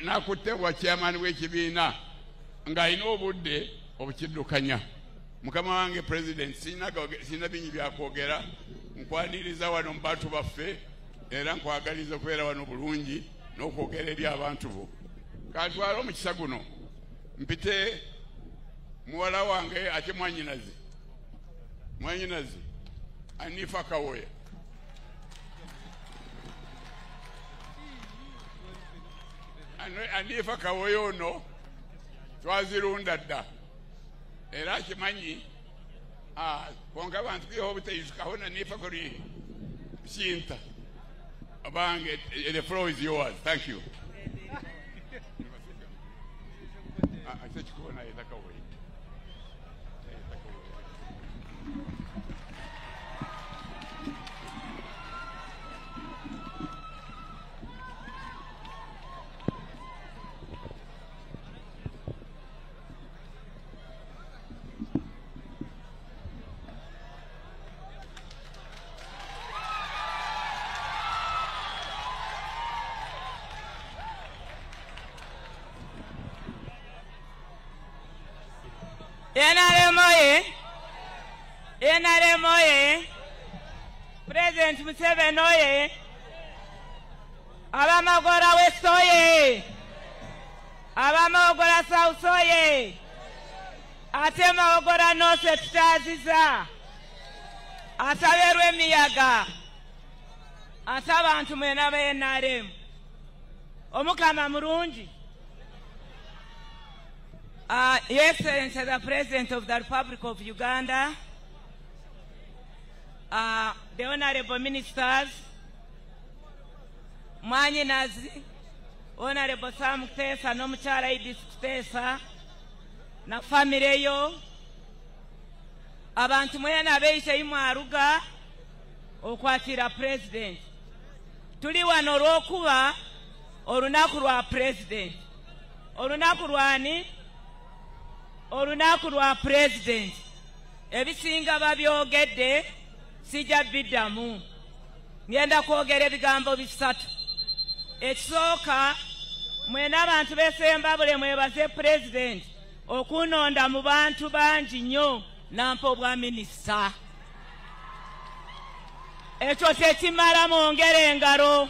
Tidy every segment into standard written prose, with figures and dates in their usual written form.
nakutte wa chairman w'ekibiina ng'alina obudde obukiddukanya. Mukama wange president sina bingi byakwogera, nkwaniriza wano mu bantu baffe era nkwagaliza okubeera wano bulungi n'okwogera eri abantu bo. Kantwala omukisa guno mpite muwala wange ate mwanyinazi Anifa Kawoya. Anifa Kawoya ono twazirunda dda era akimanyi konka abantu kiho butayisukaho Anifa kuri Sinta abange. The floor is yours. Thank you. NRM oye, President Museveni oye, Abamagora West oye, Abamagora South oye, ate Magora North tutaziza, ataberwe emiyaga, ate abantu mwena ba NRM, omukama mulungi. Your Excellency, the President of the Republic of Uganda, the Honorable Ministers, Mwanyinazi, Honorable Sam Kutesa, Nomuchala Idris Kutesa, na family yo, abantu mwena beise imwaruga okwatira President. Tuli wano olw'okuba olunaku lwa President. Olunaku lwani? Olunaku lwa President. Ebisinga babyogedde sijja biddamu. Ngenda kwogera ebigambo bisatu. Ekisooka, mwena abantu besemba bule mwebaze President okunonda mu bantu bangi nnyo nampa obwa minisita. Ekyo tekimala mwongere engalo.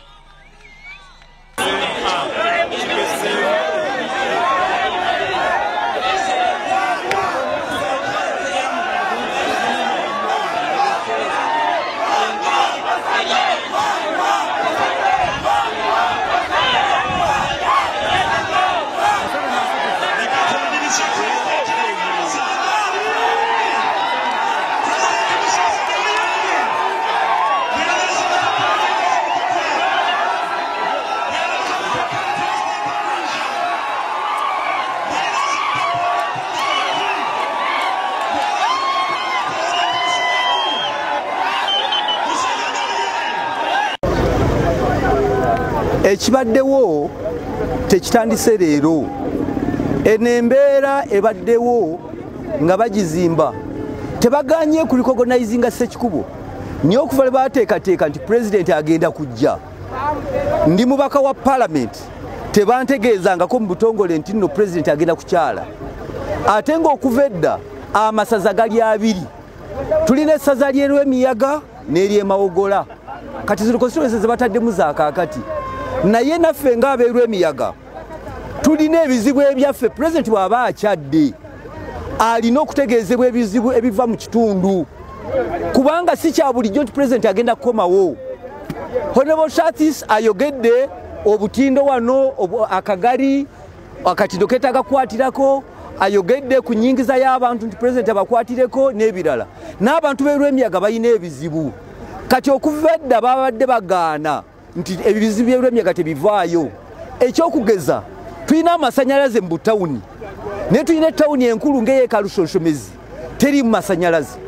Ekibaddewo tekitandise leero. Enembeera ebaddewo nga bagizimba tebaganye ku recognizinga Ssekikubo niyo okuva le baateekateeka nti President agenda kujja. Ndi mubaka wa Parliament tebantegeezangako mu butongole nti nno President agenda kukyala. Ate ng'okuva edda amasaza gali abiri. Tulina essaza ly'Emiyaga n'ery'Emawogola. Kati zino constituencies ze bataddemu zaakaakati. Naye naffe ng'Abeerw'Emiyaga tulina ebizibu ebyaffe. President bw'aba akyadde alina okutegeezebwa ebizibu ebiva mu kitundu, kubanga si kya bulijjo nti President agenda kukomawo. Honorable Shatis ayogedde obutindo wano akagari akatindo keetaaga kukwatirako, ayogedde ku nnyingiza y'abantu nti President abakwatireko n'ebirala. N'abantu b'Ebyemiyaga balina ebizibu. Kati okuva edda babadde bagaana nti ebizibu by'Ebyemiyaga tebivaayo. Ekyokugeza tulina amasanyalaze mu butawuni ne tulina ettawuni enkulu ng'ey'Ekalushoshomezi teri mu masanyalaze.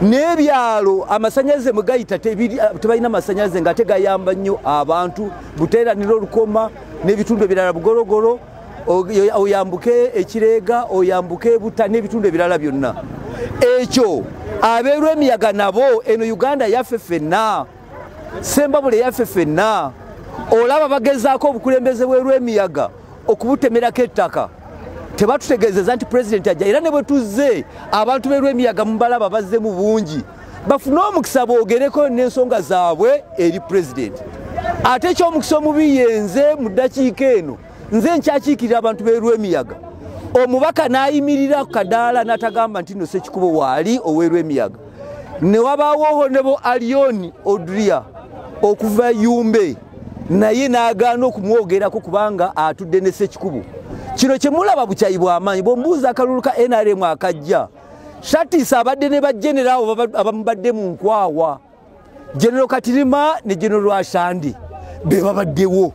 N'ebyalo amasanyalaze mwe gayita tebalina masanyalaze nga tegayamba nnyo abantu. Buteeranira Olukoma n'ebitundu ebirala Bugologolo, oyambuke Ekireega, oyambuke Buta n'ebitundu ebirala byonna. Ekyo Abeerw'Emiyaga nabo eno Uganda yaffe ffenna, Sembabule yaffe ffenna. olaba bagezaako obukulembeze bw'emiyaga okubutemerako ettaka tebatutegeezeza nti pulezidenti ajja era ne bwe tuzze abantu b'emiyaga mubalaba bazze mu bungi bafune omukisa boogereko n'ensonga zaabwe eri pulezidenti ate ekyomukisa omubi yenze mu ddakiika eno nze nkyakiikirira abantu b'emiyaga omubaka n'ayimirira ku kadaala n'atagamba nti nno Ssekikubo waali ow'emiyaga ne wabaawo ne bo Alioni Odria okuva Yumbe naye n'agaana okumwogerako kubanga atudde ne Ssekikubo kino kye mulaba bukyayi bw'amaanyi bw'ombuuza akalulu ka NRM akajja Shatisa abadde ne bajenerawo abamubadde mu nkwawa General Katirima ne General Ashandi be babaddewo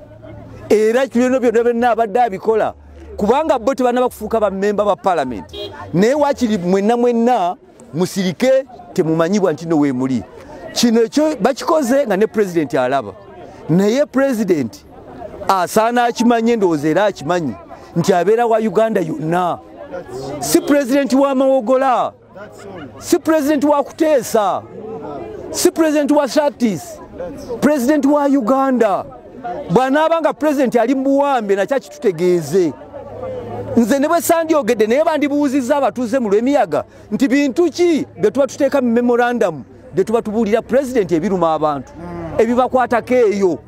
era kino byonna abadde abikola kubanga bo tebana bakufuuka ba member ba parliament naye wakiri mwenna musirike temumanyibwa nti no we muli kino ekyo bakikoze nga ne president alaba naye president asaana akimanye ndowooza era akimanyi nti abeera wa Uganda yonna si president wa Mawogola si president wa Kuteesa si president wa Shatis president wa Uganda bw'anaabanga president ali mu buwambe nakyo kitutegeeze nze ne bwe sandyogedde naye bandibuuzizza abatuuze mu lw'emiyaga nti bintu ki bye tuba tuteeka mu memorandum bye tuba tubuulira president ebiruma abantu ebibakwatako eyo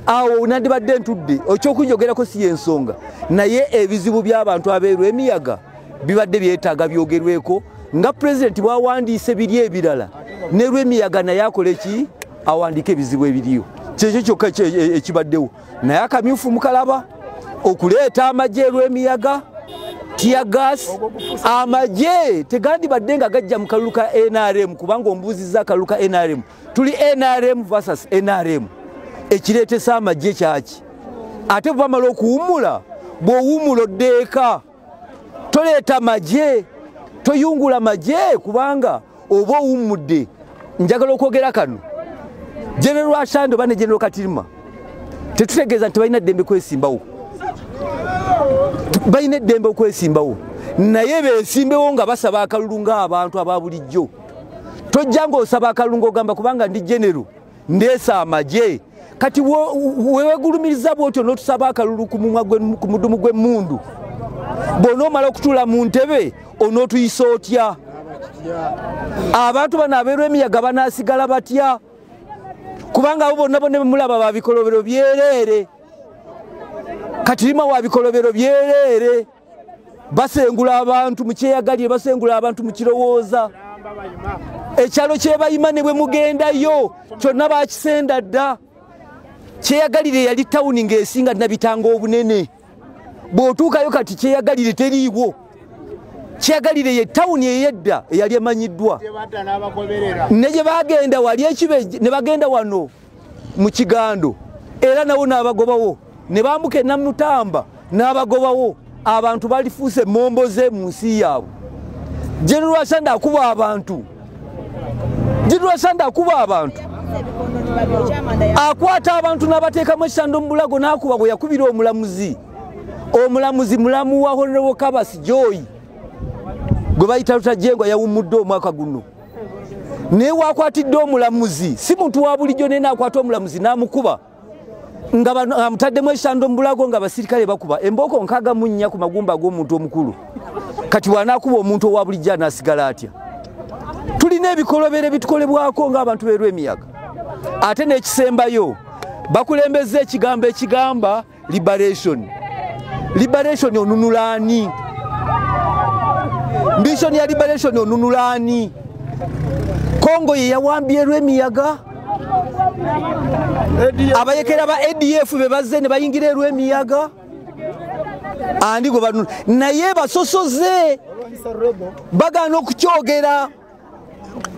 awo nandibadde ntudde ekyokunjogerako si y'ensonga naye ebizibu by'abantu ab'emiyaga bibadde byetaaga byogerweko nga president bw'awandiise biri ebirala ne lw'emiyaga naye akole ki awandiike ebizibu ebiriyo kyekyo kyokka ekibaddewo naye akamyufu mukalaba okuleeta amagye lw'emiyaga tiagas amagye tegandibadde nga gajja mu kalulu ka NRM kubanga ombuuzizza akalulu ka NRM tuli NRM versus NRM ekireetesa amagye kyaki ate bwamala okuwummula bw'owummula oddeeka toleeta magye toyungula magye kubanga oba owummudde njagala okwogera kano General Ashando bane General Katirima tetutegeeza nti balina ddembe kwesimbawo balina eddembe okwesimbawo naye beesimbewo nga basaba akalulu ng'abantu aba bulijjo tojja ng'osaba akalulu ng'ogamba kubanga ndi genero ndeesa amagye kati wewegulumiriza bwotyo n'otusaba akalulu ku mudumu gw'emmundu bw'onoomala okutuula mu ntebe onootuyisa otya abantu bano ab'emiyaga banaasigala batya kubanga abo bonna bonna mulaba ba bikolobero byereere Katirima wa bikolobero byereere basengula abantu mu kyeyagalire basengula abantu mu kirowooza ekyalo kyebayima ne bwe mugendayo kyonna bakisenda dda kyeyagalire yali tawuni ng'esinga nabitanga obunene bw'otuukayo kati kyeyagalire teriiwo kyeyagalire ye tawuni ey'edda eyali emanyiddwa ne gye bagenda wali ekibeje ne bagenda wano mu Kigando era nawo n'abagobawo ne bambuka e Namutamba n'abagobawo abantu balifuuse momboze mu nsi yaabwe General Ashanda akuba abantu General Ashanda akuba abantu akwata abantu n'abateekamu ekisando mu bulago n'akuba bwe yakubira omulamuzi mulamu wa Honorable Kabasi Joy gwe bayita Lutajengwa yawummudde omwaka guno naye wakwatidde omulamuzi si muntu wa bulijjo naye n'akwata omulamuzi n'amukuba nga amutaddemu ekisando mu bulago nga abasirikale bakuba embooko nkaaga mu nnya ku magumba ag'omuntu omukulu kati wanaakuba omuntu owa bulijjo anaasigala atya tulina ebikolobero bitukolebwako ng'abantu b'emiyaga ate n'ekisembayo bakulembeza ekigambo ekigamba liberation onunulaani mbisoni ya liberation onunulaani Kongo ye yawambye lw'emiyaga abayekera ba ADF be bazze ne bayingira lw'emiyaga andi go banu naye basosoze bagana okukyogera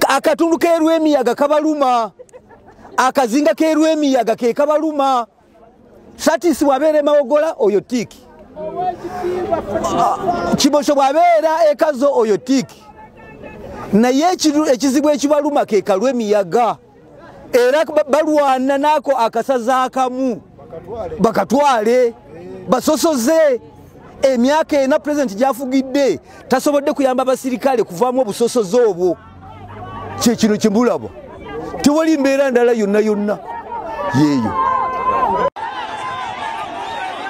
akatundu k'erw'emiyaga kabaluma akazinga k'erw'emiyaga ke kabaluma Satisi wabeere Mawogola oyo tiki Kibosho bwabeera ekazo oyo tiki naye ekizibu ekibaluma ke kalw'emiyaga era balwana nako akasaza akamu bakatwale basosoze emyaka ena president gyafugidde tasobodde kuyamba abasirikale kuvaamu obusosoze obwo kyekino kimbulabo tewali mbeera ndala yonna yeeyo